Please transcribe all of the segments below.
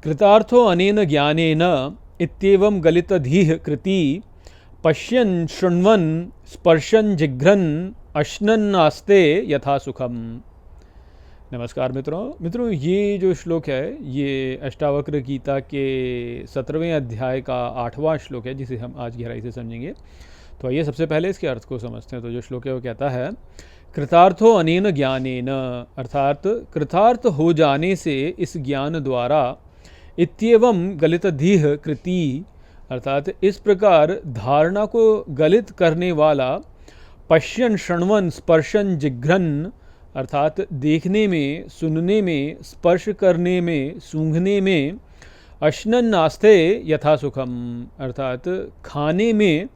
कृतार्थो अनेन ज्ञानेन इत्येवं गलितधीः कृति पश्यन् शृण्वन् स्पर्शन् जिघ्रन् अश्नन् आस्ते यथा सुखम। नमस्कार मित्रों, ये जो श्लोक है ये अष्टावक्र गीता के 17वें अध्याय का 8वां श्लोक है, जिसे हम आज गहराई से समझेंगे। तो आइए सबसे पहले इसके अर्थ को समझते हैं। तो जो श्लोक है वो कहता है, कृतार्थो अनेन ज्ञानेन, अर्थात कृतार्थ हो जाने से इस ज्ञान द्वारा, इत्येवं गलितधीः कृति, अर्थात इस प्रकार धारणा को गलित करने वाला, पश्यन् शृण्वन् स्पर्शन् जिघ्रन्, अर्थात देखने में, सुनने में, स्पर्श करने में, सूंघने में, अश्नन् नास्ते यथा सुखम, अर्थात खाने में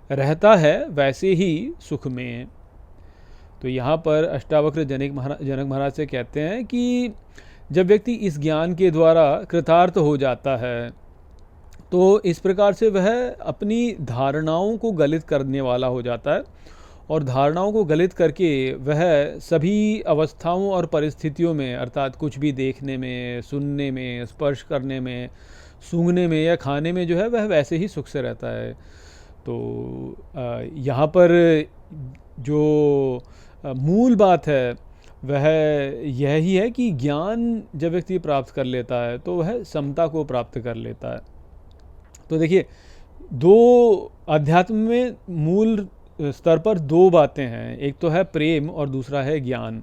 रहता है वैसे ही सुख में। तो यहाँ पर अष्टावक्र जनक महाराज से कहते हैं कि जब व्यक्ति इस ज्ञान के द्वारा कृतार्थ हो जाता है तो इस प्रकार से वह अपनी धारणाओं को गलित करने वाला हो जाता है, और धारणाओं को गलित करके वह सभी अवस्थाओं और परिस्थितियों में, अर्थात कुछ भी देखने में, सुनने में, स्पर्श करने में, सूंघने में या खाने में जो है वह वैसे ही सुख से रहता है। तो यहाँ पर जो मूल बात है वह यह ही है कि ज्ञान जब व्यक्ति प्राप्त कर लेता है तो वह समता को प्राप्त कर लेता है। तो देखिए, दो अध्यात्म में मूल स्तर पर दो बातें हैं, एक तो है प्रेम और दूसरा है ज्ञान।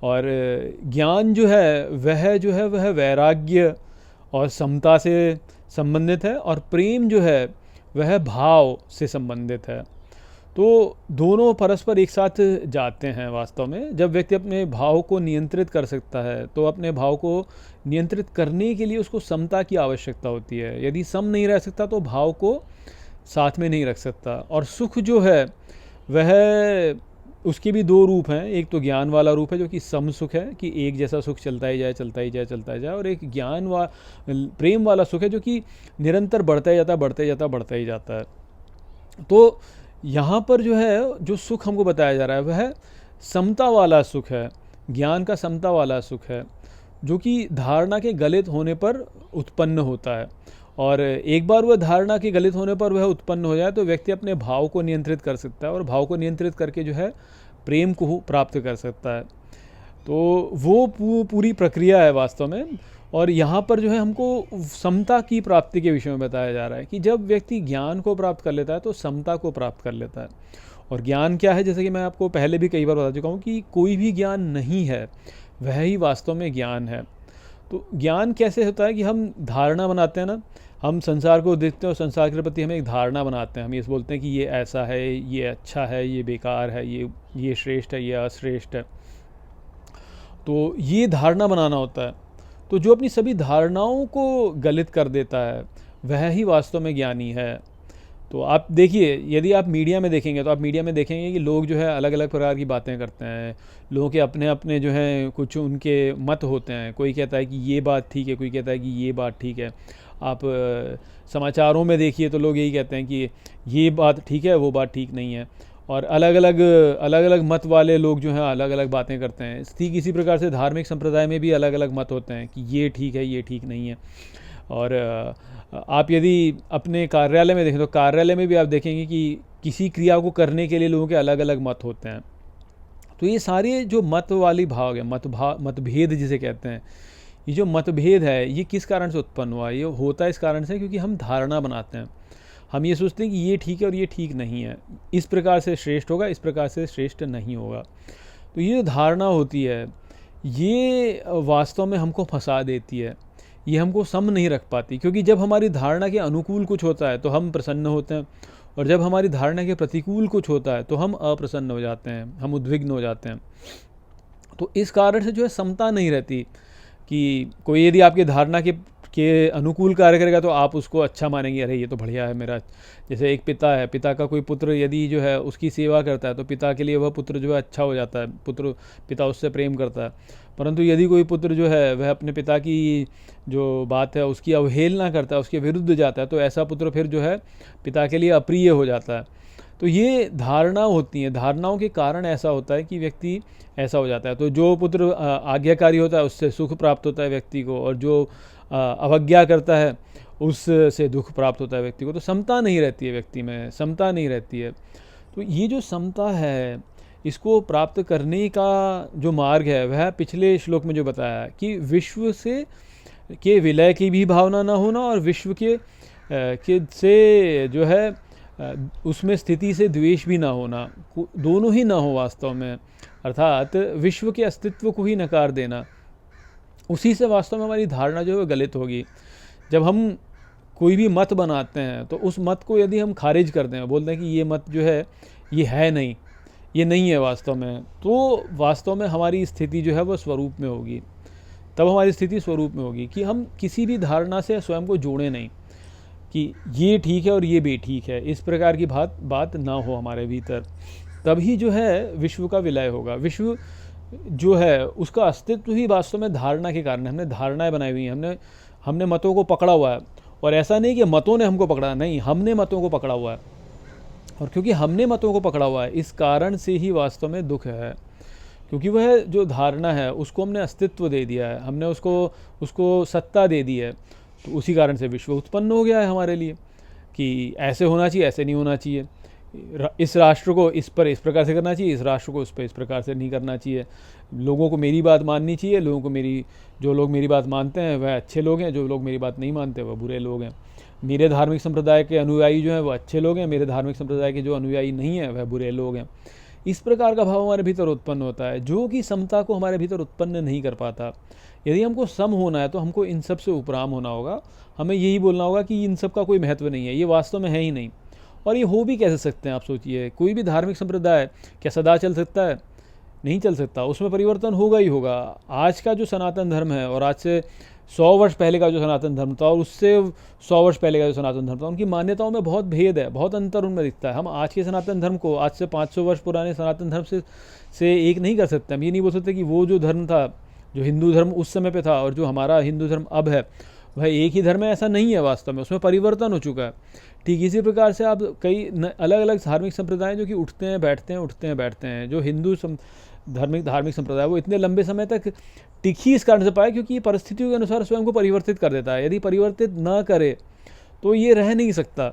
और ज्ञान जो है वह वैराग्य और समता से संबंधित है, और प्रेम जो है वह भाव से संबंधित है। तो दोनों परस्पर एक साथ जाते हैं वास्तव में। जब व्यक्ति अपने भाव को नियंत्रित कर सकता है तो अपने भाव को नियंत्रित करने के लिए उसको समता की आवश्यकता होती है। यदि सम नहीं रह सकता तो भाव को साथ में नहीं रख सकता। और सुख जो है वह, उसके भी दो रूप हैं। एक तो ज्ञान वाला रूप है जो कि सम सुख है, कि एक जैसा सुख चलता ही जाए, चलता ही जाए, चलता ही जाए। और एक प्रेम वाला सुख है जो कि निरंतर बढ़ता ही जाता, बढ़ता ही जाता, बढ़ता ही जाता है। तो यहाँ पर जो है, जो सुख हमको बताया जा रहा है वह समता वाला सुख है, ज्ञान का समता वाला सुख है, जो कि धारणा के गलित होने पर उत्पन्न होता है। और एक बार वह धारणा के गलित होने पर वह उत्पन्न हो जाए तो व्यक्ति अपने भाव को नियंत्रित कर सकता है, और भाव को नियंत्रित करके जो है प्रेम को प्राप्त कर सकता है। तो वो पूरी प्रक्रिया है वास्तव में। और यहाँ पर जो है हमको समता की प्राप्ति के विषय में बताया जा रहा है कि जब व्यक्ति ज्ञान को प्राप्त कर लेता है तो समता को प्राप्त कर लेता है। और ज्ञान क्या है, जैसे कि मैं आपको पहले भी कई बार बता चुका हूँ कि कोई भी ज्ञान नहीं है, वह ही वास्तव में ज्ञान है। तो ज्ञान कैसे होता है कि हम धारणा बनाते हैं ना, हम संसार को देखते हैं और संसार के प्रति हमें एक धारणा बनाते हैं। हम ये बोलते हैं कि ये ऐसा है, ये अच्छा है, ये बेकार है, ये श्रेष्ठ है, ये अश्रेष्ठ है। तो ये धारणा बनाना होता है। तो जो अपनी सभी धारणाओं को गलित कर देता है वह ही वास्तव में ज्ञानी है। तो आप देखिए, यदि आप मीडिया में देखेंगे तो आप मीडिया में देखेंगे कि लोग जो है अलग अलग प्रकार की बातें करते हैं। लोगों के अपने अपने जो हैं कुछ उनके मत होते हैं। कोई कहता है कि ये बात ठीक है, कोई कहता है कि ये बात ठीक है। आप समाचारों में देखिए तो लोग यही कहते हैं कि ये बात ठीक है, वो बात ठीक नहीं है। और अलग अलग मत वाले लोग जो हैं अलग अलग बातें करते हैं। ठीक इसी प्रकार से धार्मिक संप्रदाय में भी अलग अलग मत होते हैं कि ये ठीक है, ये ठीक नहीं है। और आप यदि अपने कार्यालय में देखें तो कार्यालय में भी आप देखेंगे कि किसी क्रिया को करने के लिए लोगों के अलग अलग मत होते हैं। तो ये सारे जो मत वाली भाग है, मतभेद जिसे कहते हैं, ये जो मतभेद है ये किस कारण से उत्पन्न हुआ? ये होता है इस कारण से क्योंकि हम धारणा बनाते हैं। हम ये सोचते हैं कि ये ठीक है और ये ठीक नहीं है, इस प्रकार से श्रेष्ठ होगा, इस प्रकार से श्रेष्ठ नहीं होगा। तो ये जो धारणा होती है ये वास्तव में हमको फंसा देती है, ये हमको सम नहीं रख पाती। क्योंकि जब हमारी धारणा के अनुकूल कुछ होता है तो हम प्रसन्न होते हैं, और जब हमारी धारणा के प्रतिकूल कुछ होता है तो हम अप्रसन्न हो जाते हैं, हम उद्विग्न हो जाते हैं। तो इस कारण से जो है समता नहीं रहती कि कोई यदि आपकी धारणा के अनुकूल कार्य करेगा तो आप उसको अच्छा मानेंगे, अरे ये तो बढ़िया है मेरा। जैसे एक पिता है, पिता का कोई पुत्र यदि जो है उसकी सेवा करता है तो पिता के लिए वह पुत्र जो है अच्छा हो जाता है, पिता उससे प्रेम करता है। परंतु यदि कोई पुत्र जो है वह अपने पिता की जो बात है उसकी अवहेलना करता है, उसके विरुद्ध जाता है, तो ऐसा पुत्र फिर जो है पिता के लिए अप्रिय हो जाता है। तो ये धारणा होती है, धारणाओं के कारण ऐसा होता है कि व्यक्ति ऐसा हो जाता है। तो जो पुत्र आज्ञाकारी होता है उससे सुख प्राप्त होता है व्यक्ति को, और जो अवज्ञा करता है उससे दुख प्राप्त होता है व्यक्ति को। तो समता नहीं रहती है व्यक्ति में, समता नहीं रहती है। तो ये जो समता है, इसको प्राप्त करने का जो मार्ग है वह पिछले श्लोक में जो बताया है कि विश्व से के विलय की भी भावना ना होना, और विश्व के से जो है उसमें स्थिति से द्वेष भी ना होना, दोनों ही ना हो वास्तव में, अर्थात विश्व के अस्तित्व को ही नकार देना। उसी से वास्तव में हमारी धारणा जो है वो गलत होगी। जब हम कोई भी मत बनाते हैं तो उस मत को यदि हम खारिज करते हैं, बोलते हैं कि ये मत जो है ये है नहीं, ये नहीं है वास्तव में, तो वास्तव में हमारी स्थिति जो है वो स्वरूप में होगी। तब हमारी स्थिति स्वरूप में होगी कि हम किसी भी धारणा से स्वयं को जोड़े नहीं कि ये ठीक है और ये बेठीक है, इस प्रकार की बात ना हो हमारे भीतर। तभी जो है विश्व का विलय होगा। विश्व जो है उसका अस्तित्व ही वास्तव में धारणा के कारण है। हमने धारणाएं बनाई हुई हैं, हमने मतों को पकड़ा हुआ है। और ऐसा नहीं कि मतों ने हमको पकड़ा, नहीं, हमने मतों को पकड़ा हुआ है। और क्योंकि हमने मतों को पकड़ा हुआ है, इस कारण से ही वास्तव में दुख है, क्योंकि वह जो धारणा है उसको हमने अस्तित्व दे दिया है, हमने उसको सत्ता दे दी है। तो उसी कारण से विश्व उत्पन्न हो गया है हमारे लिए कि ऐसे होना चाहिए, ऐसे नहीं होना चाहिए, इस राष्ट्र को इस पर इस प्रकार से करना चाहिए, इस राष्ट्र को उस पर इस प्रकार से नहीं करना चाहिए, लोगों को मेरी बात माननी चाहिए, लोगों को जो लोग मेरी बात मानते हैं वह अच्छे लोग हैं, जो लोग मेरी बात नहीं मानते वह बुरे लोग हैं, मेरे धार्मिक संप्रदाय के अनुयायी जो हैं वो अच्छे लोग हैं, मेरे धार्मिक संप्रदाय के जो अनुयायी नहीं हैं वह बुरे लोग हैं। इस प्रकार का भाव हमारे भीतर उत्पन्न होता है, जो कि समता को हमारे भीतर उत्पन्न नहीं कर पाता। यदि हमको सम होना है तो हमको इन सब से उपराम होना होगा। हमें यही बोलना होगा कि इन सब का कोई महत्व नहीं है, ये वास्तव में है ही नहीं। और ये हो भी कैसे सकते हैं आप सोचिए। कोई भी धार्मिक संप्रदाय क्या सदा चल सकता है? नहीं चल सकता, उसमें परिवर्तन होगा ही होगा। आज का जो सनातन धर्म है और आज से 100 वर्ष पहले का जो सनातन धर्म था और उससे 100 वर्ष पहले का जो सनातन धर्म था, उनकी मान्यताओं में बहुत भेद है, बहुत अंतर उनमें दिखता है। हम आज के सनातन धर्म को आज से 500 वर्ष पुराने सनातन धर्म से एक नहीं कर सकते। हम ये नहीं बोल सकते कि वो जो धर्म था, जो हिंदू धर्म उस समय पे था और जो हमारा हिंदू धर्म अब है वह एक ही धर्म है, ऐसा नहीं है। वास्तव में उसमें परिवर्तन हो चुका है। ठीक इसी प्रकार से आप कई अलग अलग धार्मिक संप्रदाय जो कि उठते हैं बैठते हैं। जो हिंदू धार्मिक संप्रदाय वो इतने लंबे समय तक टिक ही इस कारण से पाए क्योंकि ये परिस्थितियों के अनुसार स्वयं को परिवर्तित कर देता है। यदि परिवर्तित ना करे तो ये रह नहीं सकता।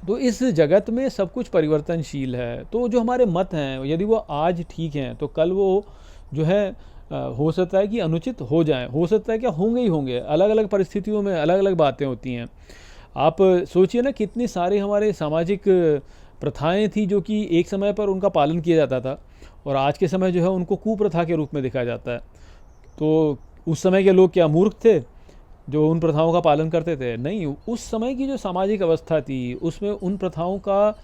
तो इस जगत में सब कुछ परिवर्तनशील है। तो जो हमारे मत हैं यदि वो आज ठीक हैं तो कल वो जो है हो सकता है कि अनुचित हो जाएं, हो सकता है क्या होंगे ही होंगे। अलग अलग परिस्थितियों में अलग अलग बातें होती हैं। आप सोचिए ना, कितनी सारे हमारे सामाजिक प्रथाएं थी जो कि एक समय पर उनका पालन किया जाता था और आज के समय जो है उनको कुप्रथा के रूप में देखा जाता है। तो उस समय के लोग क्या मूर्ख थे जो उन प्रथाओं का पालन करते थे? नहीं, उस समय की जो सामाजिक अवस्था थी उसमें उन प्रथाओं का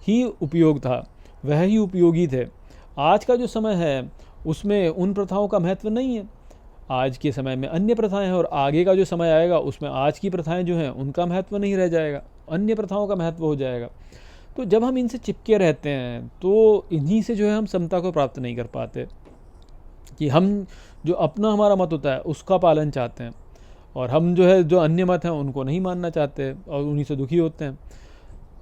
ही उपयोग था, वह ही उपयोगी थे। आज का जो समय है उसमें उन प्रथाओं का महत्व नहीं है। आज के समय में अन्य प्रथाएं हैं और आगे का जो समय आएगा उसमें आज की प्रथाएं जो हैं उनका महत्व नहीं रह जाएगा, अन्य प्रथाओं का महत्व हो जाएगा। तो जब हम इनसे चिपके रहते हैं तो इन्हीं से जो है हम समता को प्राप्त नहीं कर पाते कि हम जो अपना हमारा मत होता है उसका पालन चाहते हैं और हम जो है जो अन्य मत हैं उनको नहीं मानना चाहते और उन्हीं से दुखी होते हैं।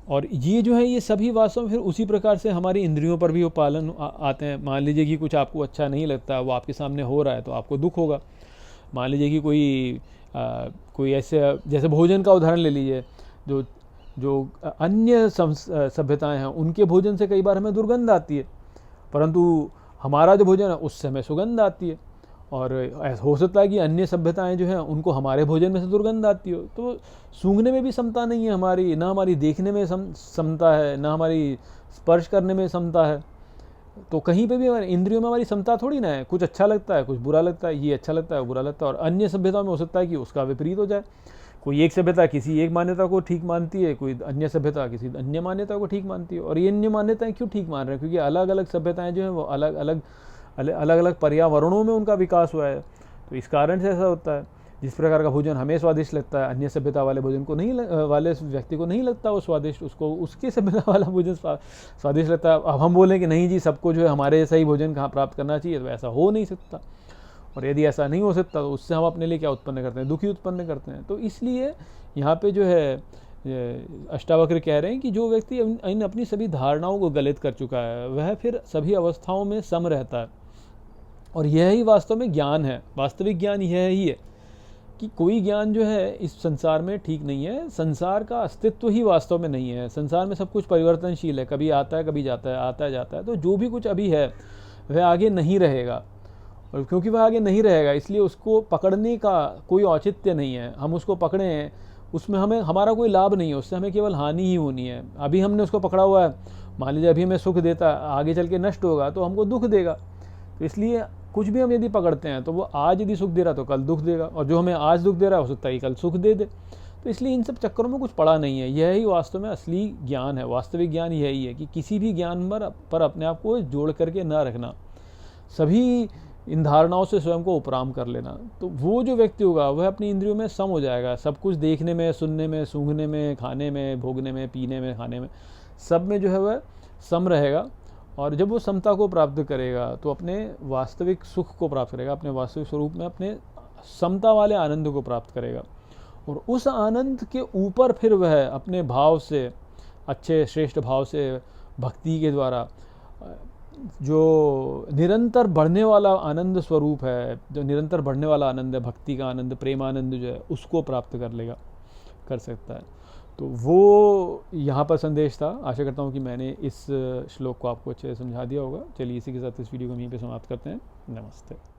और ये जो है ये सभी वास्तव में फिर उसी प्रकार से हमारी इंद्रियों पर भी वो पालन आते हैं। मान लीजिए कि कुछ आपको अच्छा नहीं लगता, वो आपके सामने हो रहा है तो आपको दुख होगा। मान लीजिए कि कोई ऐसे, जैसे भोजन का उदाहरण ले लीजिए, जो अन्य सभ्यताएं हैं उनके भोजन से कई बार हमें दुर्गंध आती है, परंतु हमारा जो भोजन है उससे हमें सुगंध आती है। और ऐसा हो सकता है कि अन्य सभ्यताएं जो हैं उनको हमारे भोजन में से दुर्गंध आती हो। तो सूंघने में भी समता नहीं है हमारी, ना हमारी देखने में समता है, ना हमारी स्पर्श करने में समता है। तो कहीं पे भी हमारे इंद्रियों में हमारी समता थोड़ी ना है। कुछ अच्छा लगता है, कुछ बुरा लगता है, ये अच्छा लगता है, बुरा लगता है। और अन्य सभ्यताओं में हो सकता है कि उसका विपरीत हो जाए। कोई एक सभ्यता किसी एक मान्यता को ठीक मानती है, कोई अन्य सभ्यता किसी अन्य मान्यता को ठीक मानती है। और ये अन्य मान्यताएं क्यों ठीक मान रहे हैं? क्योंकि अलग अलग सभ्यताएं जो हैं वो अलग अलग पर्यावरणों में उनका विकास हुआ है। तो इस कारण से ऐसा होता है। जिस प्रकार का भोजन हमें स्वादिष्ट लगता है, अन्य सभ्यता वाले भोजन को नहीं वाले व्यक्ति को नहीं लगता वो स्वादिष्ट, उसको उसकी सभ्यता वाला भोजन स्वादिष्ट लगता है। अब हम बोलें कि नहीं जी सबको जो है हमारे जैसा ही भोजन कहाँ प्राप्त करना चाहिए, तो ऐसा हो नहीं सकता। और यदि ऐसा नहीं हो सकता तो उससे हम अपने लिए क्या उत्पन्न करते हैं? दुखी उत्पन्न करते हैं। तो इसलिए यहाँ पे जो है अष्टावक्र कह रहे हैं कि जो व्यक्ति इन अपनी सभी धारणाओं को गलत कर चुका है वह फिर सभी अवस्थाओं में सम रहता है। और यह ही वास्तव में ज्ञान है। वास्तविक ज्ञान यह ही है कि कोई ज्ञान जो है इस संसार में ठीक नहीं है। संसार का अस्तित्व ही वास्तव में नहीं है। संसार में सब कुछ परिवर्तनशील है, कभी आता है कभी जाता है, आता है जाता है। तो जो भी कुछ अभी है वह आगे नहीं रहेगा, और क्योंकि वह आगे नहीं रहेगा इसलिए उसको पकड़ने का कोई औचित्य नहीं है। हम उसको पकड़ें, उसमें हमें हमारा कोई लाभ नहीं है, उससे हमें केवल हानि ही होनी है। अभी हमने उसको पकड़ा हुआ है, मान लीजिए अभी हमें सुख देता है, आगे चल के नष्ट होगा तो हमको दुख देगा। तो इसलिए कुछ भी हम यदि पकड़ते हैं तो वो आज यदि सुख दे रहा तो कल दुख देगा, और जो हमें आज दुख दे रहा है हो सकता है कल सुख दे दे। तो इसलिए इन सब चक्करों में कुछ पड़ा नहीं है। यही वास्तव में असली ज्ञान है। वास्तविक ज्ञान यही है कि किसी भी ज्ञान पर अपने आप को जोड़ करके ना रखना, सभी इन धारणाओं से स्वयं को उपराम कर लेना। तो वो जो व्यक्ति होगा वह अपनी इंद्रियों में सम हो जाएगा। सब कुछ देखने में, सुनने में, सूंघने में, खाने में, भोगने में, पीने में, खाने में, सब में जो है वह सम रहेगा। और जब वो समता को प्राप्त करेगा तो अपने वास्तविक सुख को प्राप्त करेगा, अपने वास्तविक स्वरूप में अपने समता वाले आनंद को प्राप्त करेगा। और उस आनंद के ऊपर फिर वह अपने भाव से, अच्छे श्रेष्ठ भाव से, भक्ति के द्वारा जो निरंतर बढ़ने वाला आनंद स्वरूप है, जो निरंतर बढ़ने वाला आनंद है, भक्ति का आनंद, प्रेमानंद जो है, उसको प्राप्त कर सकता है। तो वो यहाँ पर संदेश था। आशा करता हूँ कि मैंने इस श्लोक को आपको अच्छे से समझा दिया होगा। चलिए इसी के साथ इस वीडियो को यहीं पे समाप्त करते हैं। नमस्ते।